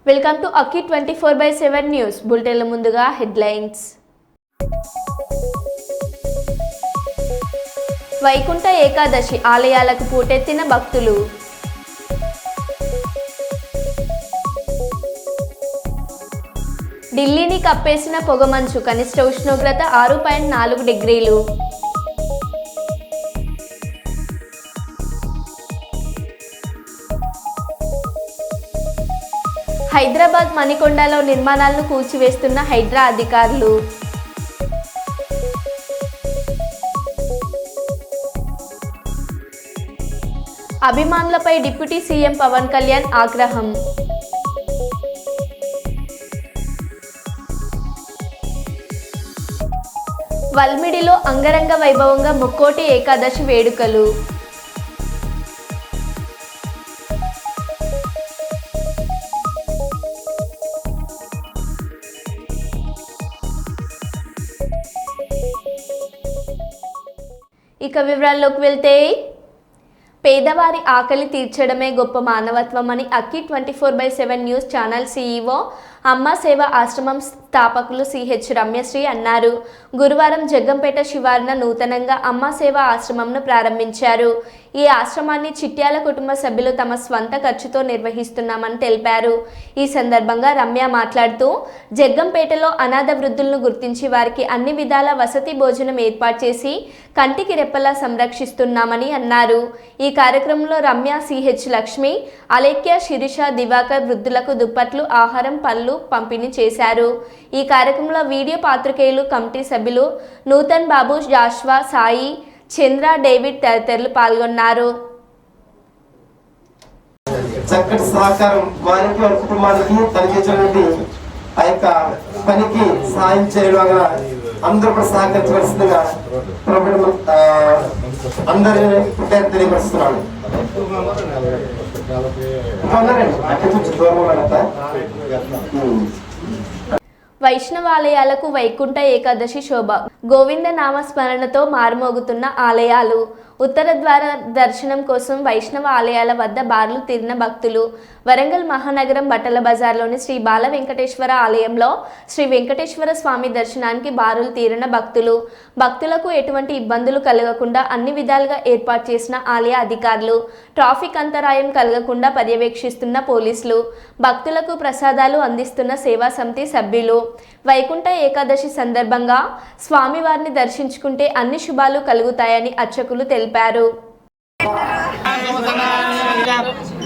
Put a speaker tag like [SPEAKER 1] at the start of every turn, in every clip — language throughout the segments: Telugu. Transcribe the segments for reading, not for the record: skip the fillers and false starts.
[SPEAKER 1] వెల్కమ్ టు అక్కి 24/7 న్యూస్ బులెటిన్ల ముందుగా హెడ్లైన్స్. వైకుంఠ ఏకాదశి ఆలయాలకు పోటెత్తిన భక్తులు. ఢిల్లీని కప్పేసిన పొగమంచు, కనిష్ట ఉష్ణోగ్రత 6.4 డిగ్రీలు. హైదరాబాద్ మణికొండలో నిర్మాణాలను కూల్చివేస్తున్న హైడ్రా అధికారులు. అభిమానులపై డిప్యూటీ సీఎం పవన్ కళ్యాణ్ ఆగ్రహం. వల్మిడిలో అంగరంగ వైభవంగా ముక్కోటి ఏకాదశి వేడుకలు. ఇక వివరాల్లోకి వెళ్తే, పేదవారి ఆకలి తీర్చడమే గొప్ప మానవత్వం అని అక్కి 24/7 న్యూస్ ఛానల్ సీఈఓ అమ్మ సేవ ఆశ్రమం స్థాపకులు సిహెచ్ రమ్యశ్రీ అన్నారు. గురువారం జగ్గంపేట శివారున నూతనంగా అమ్మ సేవ ఆశ్రమంను ప్రారంభించారు. ఈ ఆశ్రమాన్ని చిట్యాల కుటుంబ సభ్యులు తమ స్వంత ఖర్చుతో నిర్వహిస్తున్నామని తెలిపారు. ఈ సందర్భంగా రమ్య మాట్లాడుతూ, జగ్గంపేటలో అనాథ వృద్ధులను గుర్తించి వారికి అన్ని విధాల వసతి భోజనం ఏర్పాటు చేసి కంటికి రెప్పలా సంరక్షిస్తున్నామని అన్నారు. ఈ కార్యక్రమంలో రమ్య, సిహెచ్ లక్ష్మి, అలేఖ్య, శిరీష, దివాకర్ వృద్ధులకు దుప్పట్లు, ఆహారం, పళ్ళు పంపిణీ చేశారు. ఈ కార్యక్రమంలో వీడియో పాత్రికేయులు, కమిటీ సభ్యులు నూతన్ బాబు, జాష్వా, సాయి, చంద్ర, డేవిడ్ తదితరులు పాల్గొన్నారు.
[SPEAKER 2] చక్కటి సహకారం వారికి వారి కుటుంబానికి తనకించినటువంటి ఆ యొక్క పనికి సాయం చేయడం అందరూ కూడా సహకరించవలసిందిగా అందరినీ తెలియపరుస్తున్నాను.
[SPEAKER 1] వైష్ణవాలయాలకు వైకుంఠ ఏకాదశి శోభ. గోవింద నామస్మరణతో మారుమోగుతున్న ఆలయాలు. ఉత్తర ద్వార దర్శనం కోసం వైష్ణవ ఆలయాల వద్ద బార్లు తీరిన భక్తులు. వరంగల్ మహానగరం బట్టల బజార్లోని శ్రీ బాల వెంకటేశ్వర ఆలయంలో శ్రీ వెంకటేశ్వర స్వామి దర్శనానికి బారులు తీరిన భక్తులు. భక్తులకు ఎటువంటి ఇబ్బందులు కలగకుండా అన్ని విధాలుగా ఏర్పాటు చేసిన ఆలయ అధికారులు, ట్రాఫిక్ అంతరాయం కలగకుండా పర్యవేక్షిస్తున్న పోలీసులు, భక్తులకు ప్రసాదాలు అందిస్తున్న సేవా సమితి సభ్యులు. వైకుంఠ ఏకాదశి సందర్భంగా స్వామివారిని దర్శించుకుంటే అన్ని శుభాలు కలుగుతాయని అర్చకులు తెలిపారు.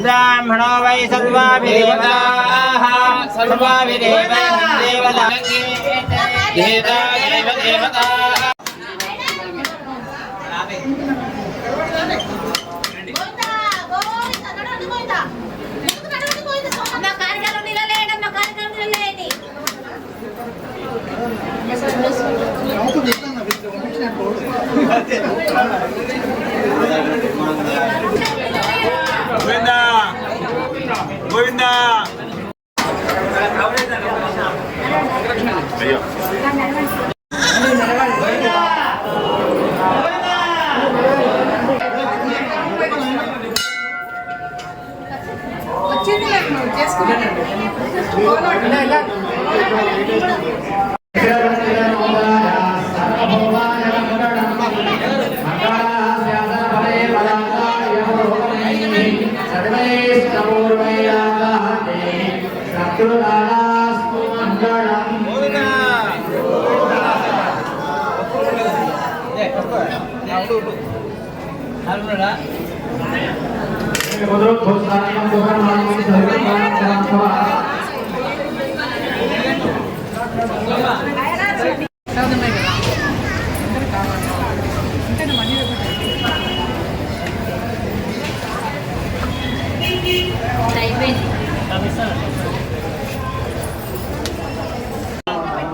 [SPEAKER 3] బ్రాహ్మణో వై సర్వాభిదేవతాః గోవిందా గోవిందా.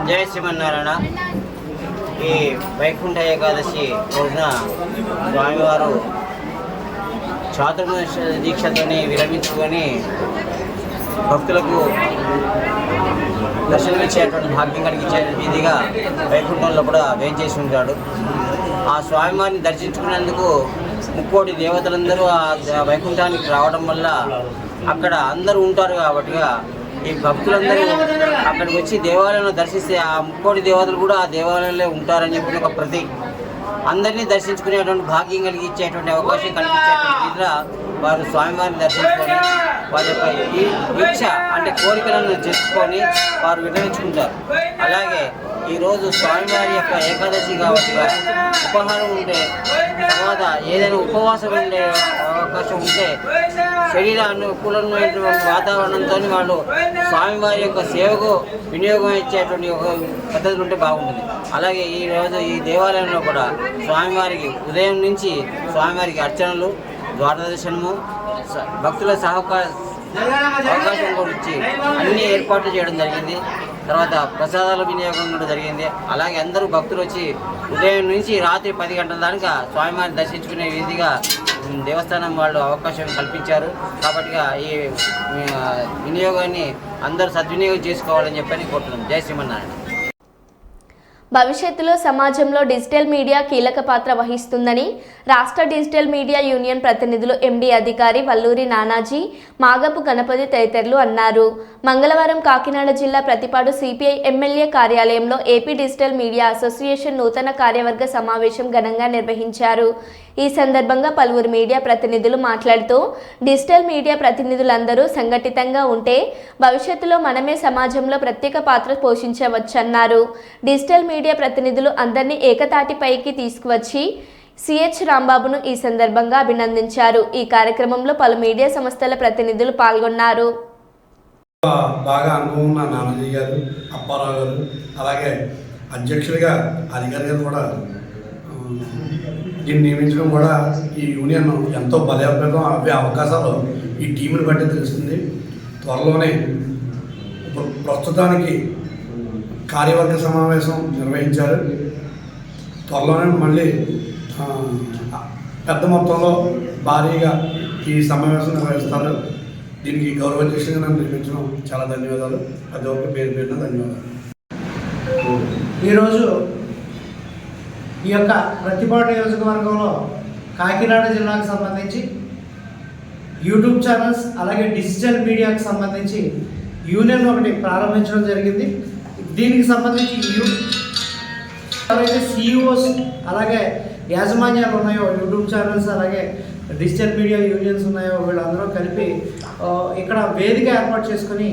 [SPEAKER 3] జయ శ్రీమన్నారాయణ. ఈ వైకుంఠ ఏకాదశి రోజున స్వామివారు చాతుర్మాస దీక్షతోని విరమించుకొని భక్తులకు దర్శనమిచ్చేటువంటి భాగ్యం కలిగించే విధిగా వైకుంఠంలో కూడా వేయించేసి ఉంటాడు. ఆ స్వామివారిని దర్శించుకునేందుకు ముక్కోటి దేవతలందరూ ఆ వైకుంఠానికి రావడం వల్ల అక్కడ అందరూ ఉంటారు కాబట్టి ఈ భక్తులందరూ అక్కడికి వచ్చి దేవాలయంలో దర్శిస్తే ఆ ముక్కోటి దేవతలు కూడా ఆ దేవాలయంలో ఉంటారని చెప్పిన ఒక ప్రతీక. అందరినీ దర్శించుకునేటువంటి భాగ్యం కలిగించేటువంటి అవకాశం కల్పించేటువంటి రీతిలో వారు స్వామివారిని దర్శించుకొని వారి యొక్క ఈ దీక్ష అంటే కోరికలను చేసుకొని వారు విన్నవించుకుంటారు. అలాగే ఈరోజు స్వామివారి యొక్క ఏకాదశి కాబట్టి ఉపహారం ఉంటే తర్వాత ఏదైనా ఉపవాసం ఉండే అవకాశం ఉంటే శరీర అనుకూలమైనటువంటి వాతావరణంతో వాళ్ళు స్వామివారి యొక్క సేవకు వినియోగం ఇచ్చేటువంటి ఒక పద్ధతులు ఉంటే బాగుంటుంది. అలాగే ఈరోజు ఈ దేవాలయంలో కూడా స్వామివారికి ఉదయం నుంచి స్వామివారికి అర్చనలు, ద్వారదర్శనము, భక్తుల అవకాశం కూడా ఇచ్చి అన్ని ఏర్పాట్లు చేయడం జరిగింది. తర్వాత ప్రసాదాల వినియోగం కూడా జరిగింది. అలాగే అందరూ భక్తులు వచ్చి ఉదయం నుంచి రాత్రి 10 గంటల దాకా స్వామివారిని దర్శించుకునే విధిగా దేవస్థానం వాళ్ళు అవకాశం కల్పించారు. కాబట్టి ఈ వినియోగాన్ని అందరూ సద్వినియోగం చేసుకోవాలని చెప్పని కోరుతున్నాం. జై శ్రీమన్నారాయణ.
[SPEAKER 1] భవిష్యత్తులో సమాజంలో డిజిటల్ మీడియా కీలక పాత్ర వహిస్తుందని రాష్ట్ర డిజిటల్ మీడియా యూనియన్ ప్రతినిధులు ఎండి అధికారి వల్లూరి నానాజీ, మాగపు గణపతి తదితరులు అన్నారు. మంగళవారం కాకినాడ జిల్లా ప్రతిపాడు సిపిఐ ఎమ్మెల్యే కార్యాలయంలో ఏపీ డిజిటల్ మీడియా అసోసియేషన్ నూతన కార్యవర్గ సమావేశం ఘనంగా నిర్వహించారు. ఈ సందర్భంగా పలువురు మీడియా ప్రతినిధులు మాట్లాడుతూ డిజిటల్ మీడియా ప్రతినిధులందరూ సంఘటితంగా ఉంటే భవిష్యత్తులో మనమే సమాజంలో ప్రత్యేక పాత్ర పోషించవచ్చన్నారు. డిజిటల్ మీడియా ప్రతినిధులు అందరినీ ఏకతాటిపైకి తీసుకువచ్చి సిహెచ్ రాంబాబును ఈ సందర్భంగా అభినందించారు. ఈ కార్యక్రమంలో పలు మీడియా సంస్థల ప్రతినిధులు పాల్గొన్నారు.
[SPEAKER 4] బాగా అనుభవం ఉన్న నానాజీ గారు, అప్పారావు గారు, అలాగే అధ్యక్షుడిగా అధికారి గారు కూడా దీన్ని నియమించడం కూడా ఈ యూనియన్ ఎంతో బలోపేతం అవే అవకాశాలు ఈ టీంని బట్టి తెలుస్తుంది. త్వరలోనే ప్రస్తుతానికి కార్యవర్గ సమావేశం నిర్వహించారు. త్వరలోనే మళ్ళీ పెద్ద మొత్తంలో భారీగా ఈ సమావేశం నిర్వహిస్తారు. దీనికి గౌరవాధ్యక్షుడిగా నన్ను నియమించడం చాలా ధన్యవాదాలు. ప్రతి ఒక్కరికి పేరు పేరున ధన్యవాదాలు.
[SPEAKER 5] ఈరోజు ఈ యొక్క ప్రతిపాడు నియోజకవర్గంలో కాకినాడ జిల్లాకు సంబంధించి యూట్యూబ్ ఛానల్స్ అలాగే డిజిటల్ మీడియాకు సంబంధించి యూనియన్ ఒకటి ప్రారంభించడం జరిగింది. దీనికి సంబంధించి ఎవరైతే సిఇఓస్ అలాగే యాజమాన్యాలు ఉన్నాయో యూట్యూబ్ ఛానల్స్ అలాగే డిజిటల్ మీడియా యూనియన్స్ ఉన్నాయో వీళ్ళందరూ కలిపి ఇక్కడ వేదిక ఏర్పాటు చేసుకుని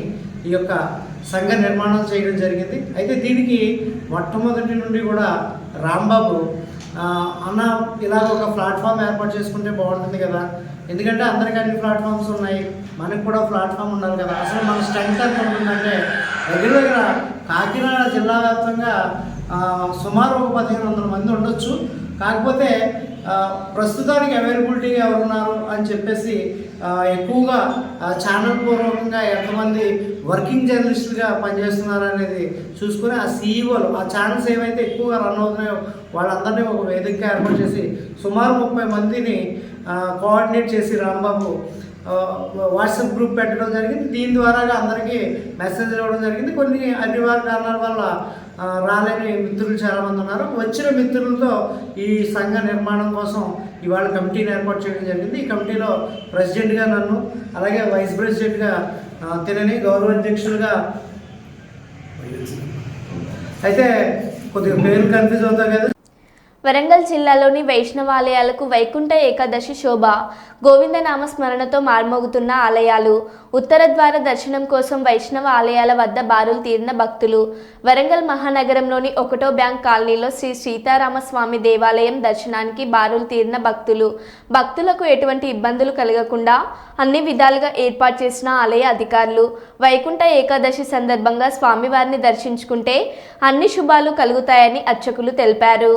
[SPEAKER 5] ఈ యొక్క సంఘ నిర్మాణం చేయడం జరిగింది. అయితే దీనికి మొట్టమొదటి నుండి కూడా రాంబాబు అన్న ఇలాగ ఒక ప్లాట్ఫామ్ ఏర్పాటు చేసుకుంటే బాగుంటుంది కదా, ఎందుకంటే అందరికీ అన్ని ప్లాట్ఫామ్స్ ఉన్నాయి, మనకు కూడా ప్లాట్ఫామ్ ఉండాలి కదా. అసలు మన స్ట్రెంగ్త్ ఎంత ఉంటుందంటే దగ్గర కాకినాడ జిల్లా వ్యాప్తంగా సుమారు ఒక 1500 మంది ఉండొచ్చు. కాకపోతే ప్రస్తుతానికి అవైలబిలిటీ ఎవరున్నారు అని చెప్పేసి ఎక్కువగా ఛానల్ పూర్వకంగా ఎంతమంది వర్కింగ్ జర్నలిస్టులుగా పనిచేస్తున్నారు అనేది చూసుకుని ఆ సీఈఓలు ఆ ఛానల్స్ ఏవైతే ఎక్కువగా రన్ అవుతున్నాయో వాళ్ళందరినీ ఒక వేదికగా ఏర్పాటు చేసి సుమారు 30 మందిని కోఆర్డినేట్ చేసి రాంబాబు వాట్సాప్ గ్రూప్ పెట్టడం జరిగింది. దీని ద్వారా అందరికీ మెసేజ్లు ఇవ్వడం జరిగింది. కొన్ని అనివార్య కారణాల వల్ల రాలేని మిత్రులు చాలామంది ఉన్నారు. వచ్చిన మిత్రులతో ఈ సంఘ నిర్మాణం కోసం ఇవాళ కమిటీని ఏర్పాటు చేయడం జరిగింది. ఈ కమిటీలో ప్రెసిడెంట్గా నన్ను, అలాగే వైస్ ప్రెసిడెంట్గా తినని, గౌరవాధ్యక్షులుగా అయితే కొద్దిగా పేరు కన్ఫ్యూజ్ అవుతాయి కదా.
[SPEAKER 1] వరంగల్ జిల్లాలోని వైష్ణవాలయాలకు వైకుంఠ ఏకాదశి శోభ గోవిందనామ స్మరణతో మార్మోగుతున్న ఆలయాలు. ఉత్తర ద్వార దర్శనం కోసం వైష్ణవ ఆలయాల వద్ద బారులు తీరిన భక్తులు. వరంగల్ మహానగరంలోని 1వ బ్యాంక్ కాలనీలో శ్రీ సీతారామస్వామి దేవాలయం దర్శనానికి బారులు తీరిన భక్తులు. భక్తులకు ఎటువంటి ఇబ్బందులు కలగకుండా అన్ని విధాలుగా ఏర్పాటు చేసిన ఆలయ అధికారులు. వైకుంఠ ఏకాదశి సందర్భంగా స్వామివారిని దర్శించుకుంటే అన్ని శుభాలు కలుగుతాయని అర్చకులు తెలిపారు.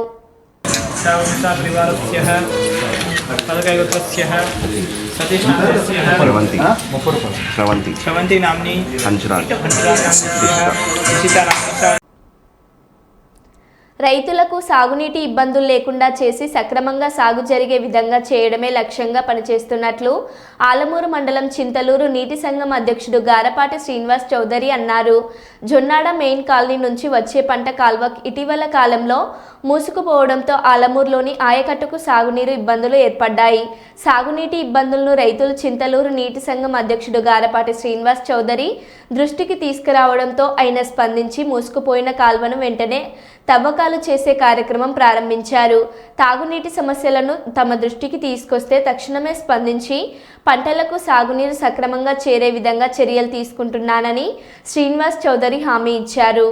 [SPEAKER 1] రైతులకు సాగునీటి ఇబ్బందులు లేకుండా చేసి సక్రమంగా సాగు జరిగే విధంగా చేయడమే లక్ష్యంగా పనిచేస్తున్నట్లు ఆలమూరు మండలం చింతలూరు నీటి సంఘం అధ్యక్షుడు గారపాటి శ్రీనివాస్ చౌదరి అన్నారు. జొన్నాడ మెయిన్ కాలనీ నుంచి వచ్చే పంట కాల్వ ఇటీవల కాలంలో మూసుకుపోవడంతో ఆలమూరులోని ఆయకట్టుకు సాగునీరు ఇబ్బందులు ఏర్పడ్డాయి. సాగునీటి ఇబ్బందులను రైతులు చింతలూరు నీటి సంఘం అధ్యక్షుడు గారపాటి శ్రీనివాస్ చౌదరి దృష్టికి తీసుకురావడంతో ఆయన స్పందించి మూసుకుపోయిన కాల్వను వెంటనే తవ్వకాలు చేసే కార్యక్రమం ప్రారంభించారు. తాగునీటి సమస్యలను తమ దృష్టికి తీసుకొస్తే తక్షణమే స్పందించి పంటలకు సాగునీరు సక్రమంగా చేరే విధంగా చర్యలు తీసుకుంటున్నానని శ్రీనివాస్ చౌదరి హామీ ఇచ్చారు.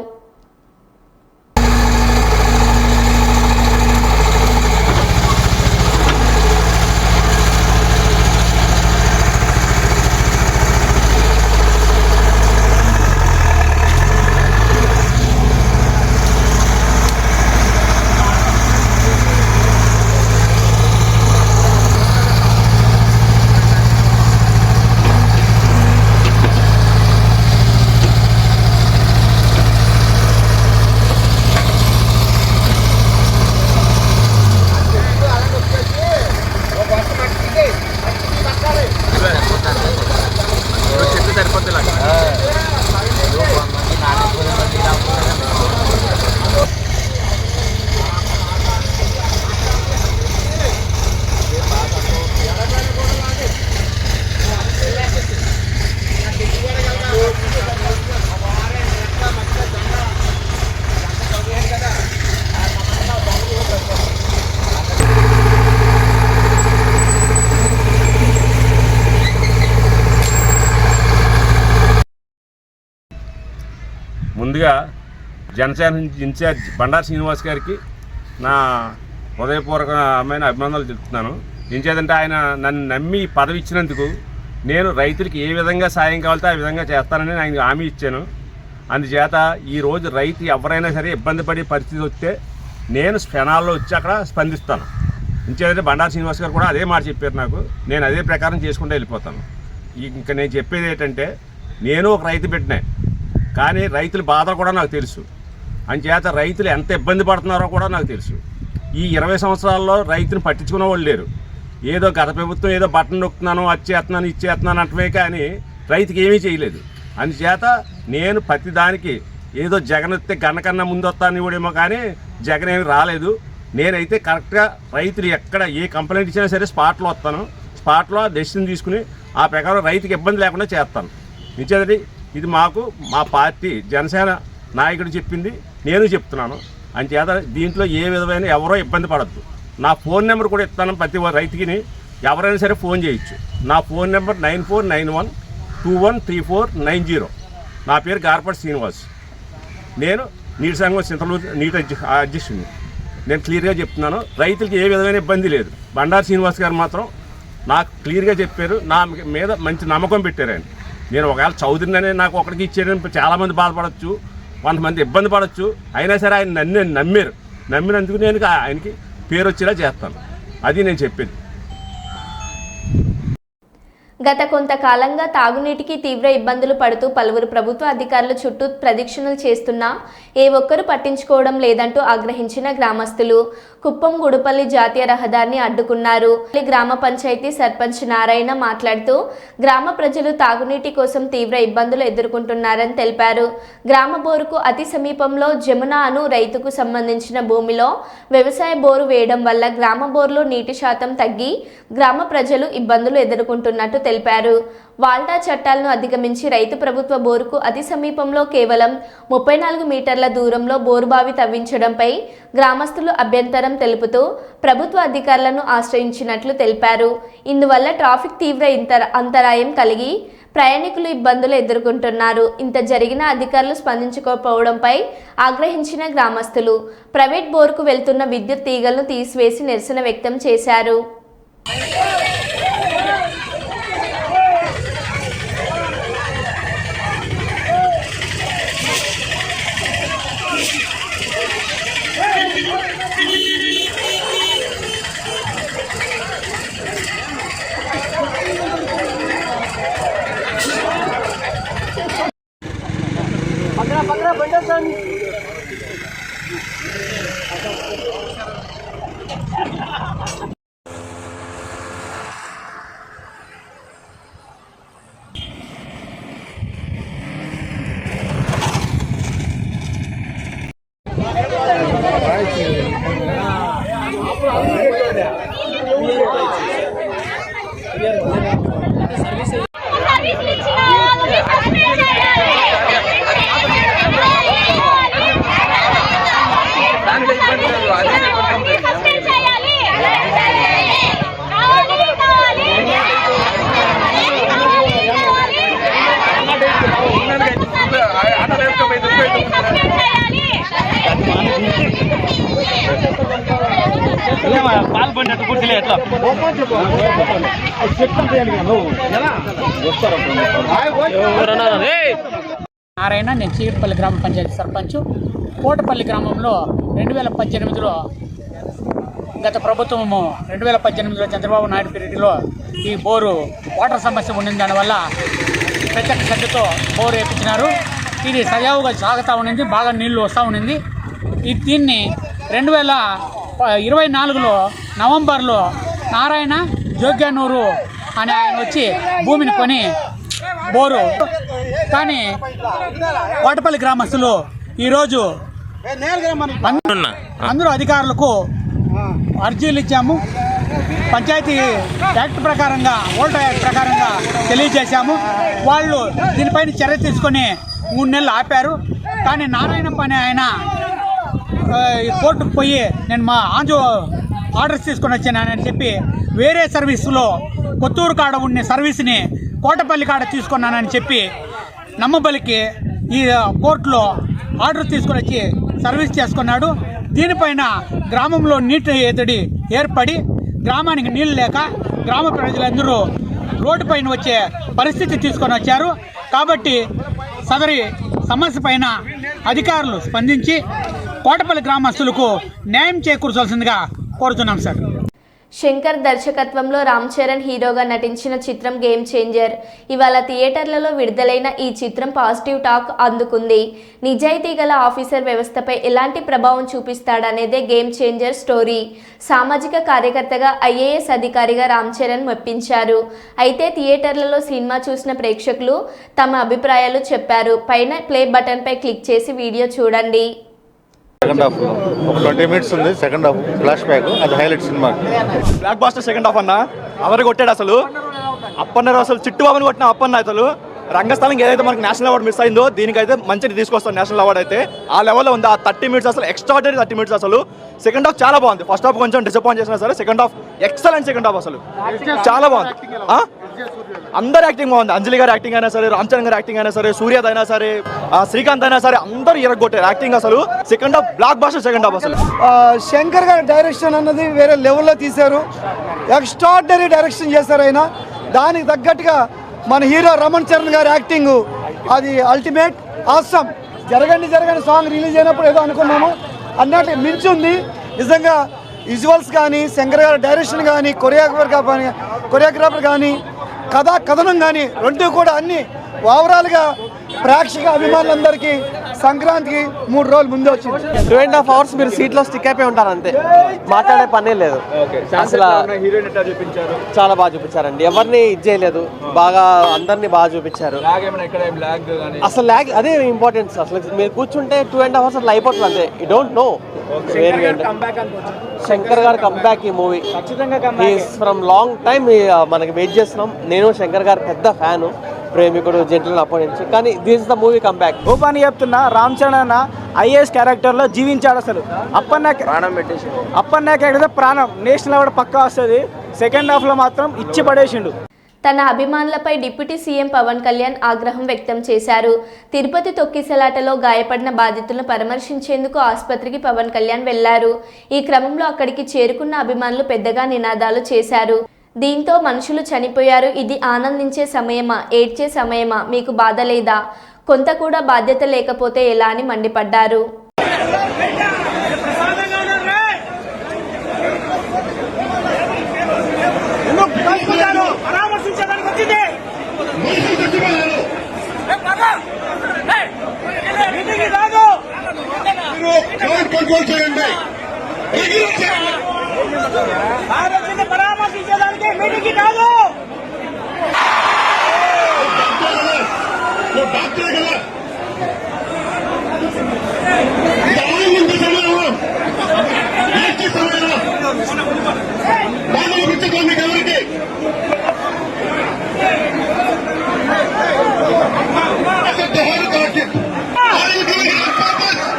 [SPEAKER 6] ముందుగా జనసేన ఇన్ఛార్జ్ బండారు శ్రీనివాస్ గారికి నా హృదయపూర్వకమైన అభినందనలు తెలుపుతున్నాను. ఇంచేదంటే ఆయన నన్ను నమ్మి పదవి ఇచ్చినందుకు నేను రైతులకి ఏ విధంగా సాయం కావాలితే ఆ విధంగా చేస్తానని ఆయన హామీ ఇచ్చాను. అందుచేత ఈరోజు రైతు ఎవరైనా సరే ఇబ్బంది పడే పరిస్థితి వస్తే నేను క్షణాల్లో వచ్చి అక్కడ స్పందిస్తాను. ఇంచేదంటే బండారు శ్రీనివాస్ గారు కూడా అదే మాట చెప్పారు నాకు. నేను అదే ప్రకారం చేసుకుంటూ వెళ్ళిపోతాను. ఇంకా నేను చెప్పేది ఏంటంటే నేను ఒక రైతు బిడ్డనే, కానీ రైతుల బాధ కూడా నాకు తెలుసు. అంచేత రైతులు ఎంత ఇబ్బంది పడుతున్నారో కూడా నాకు తెలుసు. ఈ 20 సంవత్సరాల్లో రైతుని పట్టించుకునే వాళ్ళు లేరు. ఏదో గత ప్రభుత్వం ఏదో బట్టన్ నొక్కుతున్నాను, వచ్చేస్తున్నాను, ఇచ్చేస్తున్నాను అంటమే కానీ రైతుకి ఏమీ చేయలేదు. అందుచేత నేను ప్రతి దానికి ఏదో జగన్ వస్తే గన్నకన్నా ముందు వస్తాను ఇవ్వడేమో, కానీ జగన్ ఏమి రాలేదు. నేనైతే కరెక్ట్గా రైతులు ఎక్కడ ఏ కంప్లైంట్ ఇచ్చినా సరే స్పాట్లో వస్తాను. స్పాట్లో డెసిషన్ తీసుకుని ఆ ప్రకారం రైతుకి ఇబ్బంది లేకుండా చేస్తాను. నిజంగా ఇది మా పార్టీ జనసేన నాయకుడు చెప్పింది, నేను చెప్తున్నాను. అంచేత దీంట్లో ఏ విధమైన ఎవరో ఇబ్బంది పడద్దు. నా ఫోన్ నెంబర్ కూడా ఇస్తాను. ప్రతి రైతుకిని ఎవరైనా సరే ఫోన్ చేయొచ్చు. నా ఫోన్ నెంబర్ 9491213490. నా పేరు గారపాటి శ్రీనివాస్. నేను నీటి సంఘం చింతలూరు నీటి అధ్యక్షుడిని. నేను క్లియర్గా చెప్తున్నాను, రైతులకి ఏ విధమైన ఇబ్బంది లేదు. బండారు శ్రీనివాస్ గారు మాత్రం నాకు క్లియర్గా చెప్పారు, నా మీద మంచి నమ్మకం పెట్టారండి. నేను ఒకవేళ చౌదరిని నాకు ఒకరికి ఇచ్చేయడానికి చాలామంది బాధపడవచ్చు, కొంతమంది ఇబ్బంది పడవచ్చు. అయినా సరే ఆయన నమ్మారు. నమ్మినందుకు నేను ఆయనకి పేరు వచ్చేలా చేస్తాను. అది నేను చెప్పేది.
[SPEAKER 1] గత కొంతకాలంగా తాగునీటికి తీవ్ర ఇబ్బందులు పడుతూ పలువురు ప్రభుత్వ అధికారులు చుట్టూ ప్రదక్షిణలు చేస్తున్నా ఏ ఒక్కరూ పట్టించుకోవడం లేదంటూ ఆగ్రహించిన గ్రామస్తులు కుప్పం గుడుపల్లి జాతీయ రహదారిని అడ్డుకున్నారు. గ్రామ పంచాయతీ సర్పంచ్ నారాయణ మాట్లాడుతూ గ్రామ ప్రజలు తాగునీటి కోసం తీవ్ర ఇబ్బందులు ఎదుర్కొంటున్నారని తెలిపారు. గ్రామ బోరుకు అతి సమీపంలో జమున అను రైతుకు సంబంధించిన భూమిలో వ్యవసాయ బోరు వేయడం వల్ల గ్రామ బోరులో నీటి శాతం తగ్గి గ్రామ ప్రజలు ఇబ్బందులు ఎదుర్కొంటున్నట్టు తెలిపారు. వాల్టా చట్టాలను అధిగమించి రైతు ప్రభుత్వ బోరుకు అతి సమీపంలో కేవలం 34 మీటర్ల దూరంలో బోరుబావి తవ్వించడంపై గ్రామస్తులు అభ్యంతరం తెలుపుతూ ప్రభుత్వ అధికారులను ఆశ్రయించినట్లు తెలిపారు. ఇందువల్ల ట్రాఫిక్ తీవ్ర అంతరాయం కలిగి ప్రయాణికులు ఇబ్బందులు ఎదుర్కొంటున్నారు. ఇంత జరిగిన అధికారులు స్పందించకపోవడంపై ఆగ్రహించిన గ్రామస్తులు ప్రైవేట్ బోరుకు వెళ్తున్న విద్యుత్ తీగలను తీసివేసి నిరసన వ్యక్తం చేశారు.
[SPEAKER 2] पंद्रह
[SPEAKER 7] నారాయణ, నేను చీకటిపల్లి గ్రామ పంచాయతీ సర్పంచ్. కోటపల్లి గ్రామంలో 2018లో గత ప్రభుత్వము 2018లో చంద్రబాబు నాయుడు పీరియడ్లో ఈ బోరు వాటర్ సమస్య ఉండిన దానివల్ల ప్రత్యేక శ్రద్ధతో బోరు వేయించినారు. ఇది సజావుగా సాగుతూ ఉండింది, బాగా నీళ్లు వస్తూ ఉండింది. దీన్ని 2024లో నవంబర్లో నారాయణ జోగ్యానూరు అని ఆయన వచ్చి భూమిని కొని బోరు. కానీ కోటపల్లి గ్రామస్తులు ఈరోజు అందరూ అధికారులకు అర్జీలు ఇచ్చాము. పంచాయతీ యాక్ట్ ప్రకారంగా, ఓల్డ్ యాక్ట్ ప్రకారంగా తెలియజేశాము. వాళ్ళు దీనిపైన చర్య తీసుకొని 3 నెలలు ఆపారు. కానీ నారాయణప్ప అనే ఆయన కోర్టుకు పోయి నేను మా ఆర్డర్స్ తీసుకొని వచ్చానని చెప్పి వేరే సర్వీసులో కొత్తూరు కాడ ఉన్న సర్వీస్ని కోటపల్లి కాడ తీసుకున్నానని చెప్పి నమ్మబలికి ఈ కోర్టులో ఆర్డర్ తీసుకొని వచ్చి సర్వీస్ చేసుకున్నాడు. దీనిపైన గ్రామంలో నీటి ఎద్దడి ఏర్పడి గ్రామానికి నీళ్ళు లేక గ్రామ ప్రజలందరూ రోడ్డు పైన వచ్చే పరిస్థితి తీసుకొని వచ్చారు. కాబట్టి సదరి సమస్య పైన అధికారులు స్పందించి కోటపల్లి గ్రామస్తులకు న్యాయం చేకూర్చాల్సిందిగా కోరుతున్నాం సార్.
[SPEAKER 1] శంకర్ దర్శకత్వంలో రామ్ చరణ్ హీరోగా నటించిన చిత్రం గేమ్ చేంజర్ ఇవాళ థియేటర్లలో విడుదలైన ఈ చిత్రం పాజిటివ్ టాక్ అందుకుంది. నిజాయితీ గల ఆఫీసర్ వ్యవస్థపై ఎలాంటి ప్రభావం చూపిస్తాడనేదే గేమ్ చేంజర్ స్టోరీ. సామాజిక కార్యకర్తగా ఐఏఎస్ అధికారిగా రామ్ చరణ్ మెప్పించారు. అయితే థియేటర్లలో సినిమా చూసిన ప్రేక్షకులు తమ అభిప్రాయాలు చెప్పారు. పైన ప్లే బటన్ పై క్లిక్ చేసి వీడియో చూడండి.
[SPEAKER 8] సెకండ్ హాఫ్ ఒక 20 మినిట్స్ ఉంది. సెకండ్ హాఫ్ ఫ్లాష్ బ్యాక్, అది highlight cinema.
[SPEAKER 9] Blockbuster second half అన్న అవరు కొట్టాడు. అసలు అప్పన్నారు, అసలు చిట్టుబాబుని కొట్టిన అప్పన్న. అసలు రంగస్థలం ఏదైతే మనకి నేషనల్ అవార్డు మిస్ అయిందో దీనికైతే మంచిగా తీసుకొస్తాం. నేషనల్ అవార్డు అయితే ఆ లెవెల్లో ఉంది. ఆ 30 మినిట్స్ అసలు ఎక్స్ట్రాడనరీ 30 మినిట్స్. అసలు సెకండ్ హాఫ్ చాలా బాగుంది. ఫస్ట్ హాఫ్ కొంచెం డిసప్పాయింట్ చేసినా సరే second half excellent. Second half అసలు చాలా బాగుంది. అందరు యాక్టింగ్ బాగుంది. అంజలి గారి యాక్టింగ్ అయినా సరే, రామ్ చరణ్ గారి యాక్టింగ్ అయినా సరే, సూర్యద్ అయినా సరే, శ్రీకాంత్ అయినా సరే, అందరూ ఇరగొట్టారు యాక్టింగ్. అసలు second half blockbuster second half. అసలు
[SPEAKER 10] శంకర్ గారి డైరెక్షన్ అన్నది వేరే లెవెల్లో తీశారు. ఎక్స్ట్రాడినరీ డైరెక్షన్ చేశారు ఆయన. దానికి తగ్గట్టుగా మన హీరో రమణ్ చరణ్ గారి యాక్టింగ్ అది అల్టిమేట్ ఆసమ్. జరగండి సాంగ్ రిలీజ్ అయినప్పుడు ఏదో అనుకున్నాము అన్నట్టు మించి ఉంది నిజంగా. విజువల్స్ కానీ, శంకర్ గారి డైరెక్షన్ కానీ, కొరియోగ్రాఫర్ కానీ, కథనం కానీ రెండు కూడా అన్ని ఓవరాల్గా ప్రేక్షక అభిమానులందరికీ సంక్రాంతికి 3 రోజులు ముందే వచ్చింది.
[SPEAKER 11] 2.5 hours మీరు సీట్లో స్టిక్ అయిపోయి ఉంటారు అంతే, మాట్లాడే పనే లేదు. అసలు చాలా బాగా చూపించారండి. ఎవరిని ఇది చేయలేదు, బాగా అందరినీ బాగా చూపించారు. అసలు ల్యాగ్ అదే ఇంపార్టెన్స్. అసలు మీరు కూర్చుంటే 2.5 hours అట్లా అయిపోతుంది అంతే. You don't know. శంకర్ గారు కంబ్యాక్ ఈ మూవీ ఫ్రమ్ లాంగ్ టైమ్ మనకి వెయిట్ చేస్తున్నాం. నేను శంకర్ గారు పెద్ద ఫ్యాను, ప్రేమికుడు, జెంటిల్ అప్పటి నుంచి. కానీ this is the movie comeback.
[SPEAKER 9] Open చెప్తున్నా, రామ్ చరణ్ అన్న ఐఏఎస్ క్యారెక్టర్లో జీవించాడు. అసలు అప్పన్న క్యారెక్టర్ ప్రాణం. నేషనల్ అవార్డు పక్కా వస్తుంది. సెకండ్ హాఫ్లో మాత్రం ఇచ్చి పడేసిండు.
[SPEAKER 1] తన అభిమానులపై డిప్యూటీ సీఎం పవన్ కళ్యాణ్ ఆగ్రహం వ్యక్తం చేశారు. తిరుపతి తొక్కిసలాటలో గాయపడిన బాధితులను పరామర్శించేందుకు ఆసుపత్రికి పవన్ కళ్యాణ్ వెళ్లారు. ఈ క్రమంలో అక్కడికి చేరుకున్న అభిమానులు పెద్దగా నినాదాలు చేశారు. దీంతో మనుషులు చనిపోయారు, ఇది ఆనందించే సమయమా, ఏడ్చే సమయమా, మీకు బాధ లేదా, కొంత కూడా బాధ్యత లేకపోతే ఎలా అని మండిపడ్డారు.
[SPEAKER 7] ఆరోగ్యాన్ని పరామర్శించడానికి మీటింగ్ కాదు.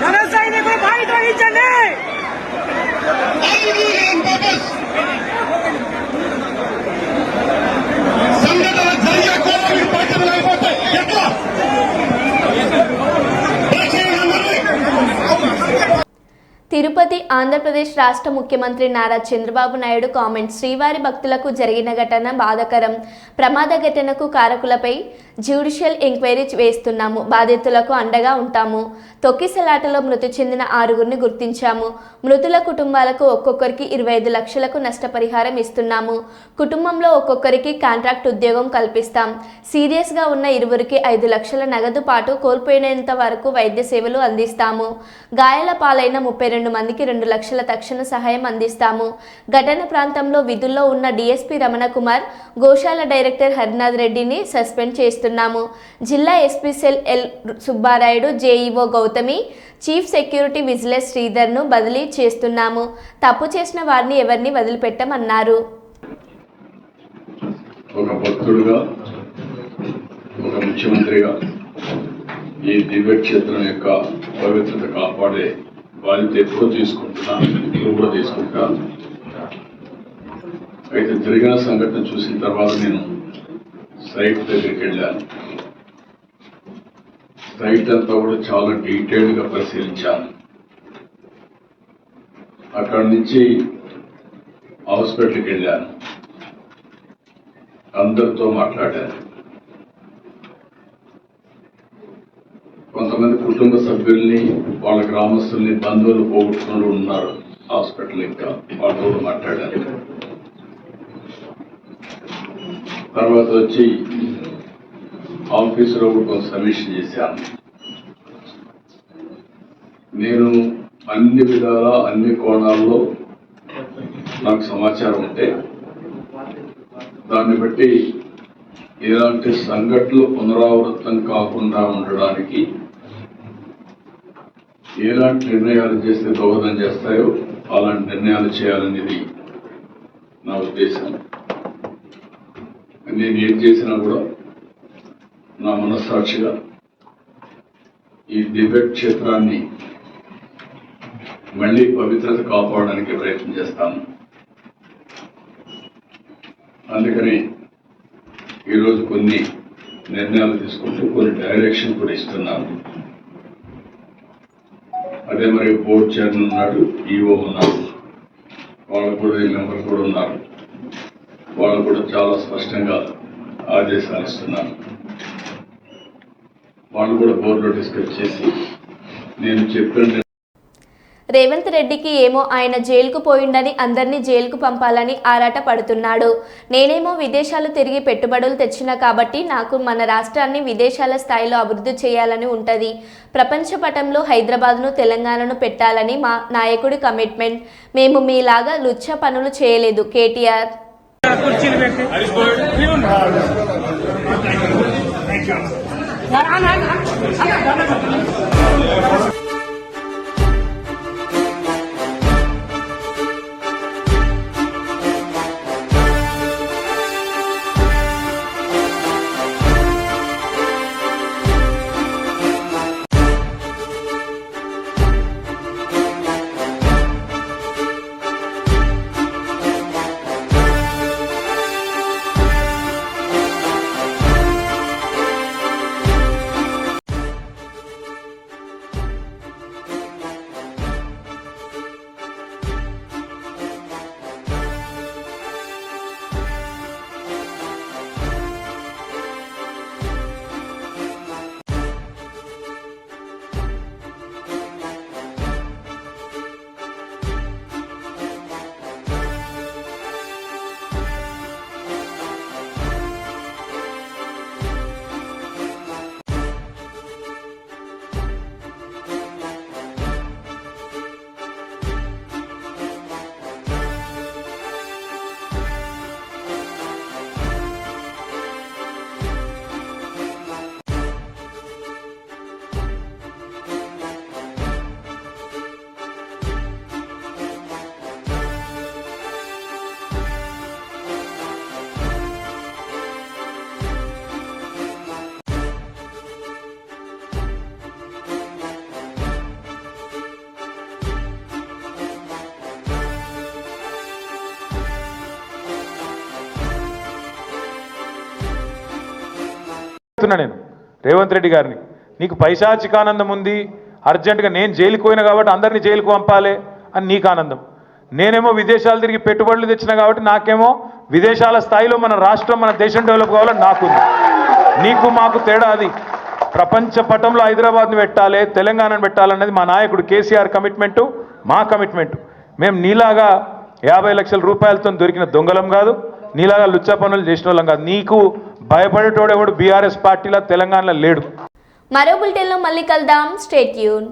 [SPEAKER 7] జన సైనికులు బాధ్యత వహించండి.
[SPEAKER 1] తిరుపతి ఆంధ్రప్రదేశ్ రాష్ట్ర ముఖ్యమంత్రి నారా చంద్రబాబు నాయుడు కామెంట్స్. శ్రీవారి భక్తులకు జరిగిన ఘటన బాధాకరం. ప్రమాద ఘటనకు కారకులపై జ్యుడిషియల్ ఎంక్వైరీ వేస్తున్నాము. బాధితులకు అండగా ఉంటాము. తొక్కిసలాటలో మృతి చెందిన 6గురిని గుర్తించాము. మృతుల కుటుంబాలకు ఒక్కొక్కరికి 25 లక్షలకు నష్టపరిహారం ఇస్తున్నాము. కుటుంబంలో ఒక్కొక్కరికి కాంట్రాక్ట్ ఉద్యోగం కల్పిస్తాం. సీరియస్గా ఉన్న 20కి 5 లక్షల నగదు పాటు కోల్పోయినంత వరకు వైద్య సేవలు అందిస్తాము. గాయాల పాలైన 32 మందికి 2 లక్షల తక్షణ సహాయం అందిస్తాము. ఘటన ప్రాంతంలో విధుల్లో ఉన్న డీఎస్పీ రమణ కుమార్, గోశాల డైరెక్టర్ హరినాథ్ రెడ్డిని సస్పెండ్ చేస్తున్నాము. జిల్లా ఎస్పీ సెల్ L Subbarayudu, JEO Gautami, chief security vigilance శ్రీధర్ను బదిలీ చేస్తున్నాము. తప్పు చేసిన వారిని ఎవరిని వదిలిపెట్టమన్నారు.
[SPEAKER 12] ఒక భక్తుడుగా, ఒక ముఖ్యమంత్రిగా ఈ దివ్య క్షేత్రం యొక్క పవిత్రత కాపాడే బాధ్యత ఎప్పుడూ తీసుకుంటున్నాను, ఇప్పుడు కూడా తీసుకుంటాను. అయితే జరిగిన సంఘటన చూసిన తర్వాత నేను సైట్ దగ్గరికి వెళ్ళాను. సైట్ అంతా కూడా చాలా డీటెయిల్డ్గా పరిశీలించాను. అక్కడి నుంచి హాస్పిటల్కి వెళ్ళాను, అందరితో మాట్లాడాను. కొంతమంది కుటుంబ సభ్యుల్ని, వాళ్ళ గ్రామస్తుల్ని, బంధువులు పోగొట్టుకుని ఉన్నారు హాస్పిటల్. ఇంకా వాళ్ళతో కూడా మాట్లాడాను. తర్వాత వచ్చి ఆఫీసులో కూడా కొంత సమీక్ష చేశాను. నేను అన్ని విధాల, అన్ని కోణాల్లో నాకు సమాచారం ఉంటే దాన్ని బట్టి ఇలాంటి సంఘటనలు పునరావృతం కాకుండా ఉండడానికి ఎలాంటి నిర్ణయాలు చేస్తే దోహదం చేస్తాయో అలాంటి నిర్ణయాలు చేయాలనేది నా ఉద్దేశం. నేను ఏం చేసినా కూడా నా మనస్సాక్షిగా ఈ దివ్య క్షేత్రాన్ని మళ్ళీ పవిత్రత కాపాడడానికి ప్రయత్నం చేస్తాను. అందుకని ఈరోజు కొన్ని నిర్ణయాలు తీసుకుంటూ కొన్ని డైరెక్షన్ కూడా ఇస్తున్నాను. అదే మరి బోర్డు చైర్మన్ ఉన్నాడు, ఈఓ ఉన్నారు, వాళ్ళు కూడా మెంబర్ కూడా ఉన్నారు. వాళ్ళు కూడా చాలా స్పష్టంగా ఆదేశాలు ఇస్తున్నాను. వాళ్ళు కూడా బోర్డులో డిస్కస్ చేసి నేను చెప్పిన
[SPEAKER 1] రేవంత్ రెడ్డికి ఏమో ఆయన జైలుకు పోయిండని అందరినీ జైలుకు పంపాలని ఆరాట పడుతున్నాడు. నేనేమో విదేశాలు తిరిగి పెట్టుబడులు తెచ్చినా కాబట్టి నాకు మన రాష్ట్రాన్ని విదేశాల స్థాయిలో అభివృద్ధి చేయాలని ఉంటుంది. ప్రపంచ పటంలో హైదరాబాద్ను, తెలంగాణను పెట్టాలని మా నాయకుడి కమిట్మెంట్. మేము మీలాగా లుచ్చ పనులు చేయలేదు. కేటీఆర్.
[SPEAKER 13] నేను రేవంత్ రెడ్డి గారిని, నీకు పైశాచికానందం ఉంది, అర్జెంటుగా నేను జైలుకు పోయినా కాబట్టి అందరినీ జైలుకు పంపాలి అని నీకు ఆనందం. నేనేమో విదేశాలు తిరిగి పెట్టుబడులు తెచ్చినా కాబట్టి నాకేమో విదేశాల స్థాయిలో మన రాష్ట్రం మన దేశం డెవలప్ కావాలని నాకుంది. నీకు మాకు తేడా అది. ప్రపంచ పటంలో హైదరాబాద్ని పెట్టాలి, తెలంగాణను పెట్టాలన్నది మా నాయకుడు కేసీఆర్ కమిట్మెంటు, మా కమిట్మెంటు. మేము నీలాగా 50 లక్షల రూపాయలతో దొరికిన దొంగలం కాదు, నీలాగా లుచ్చా పనులు చేసిన వాళ్ళం కాదు. నీకు భయపడేటోడు ఎవడు బీఆర్ఎస్ పార్టీలో తెలంగాణలో లేడు.
[SPEAKER 1] మరో బులెటిన్లో మళ్ళీ కలుద్దాం. Stay tune.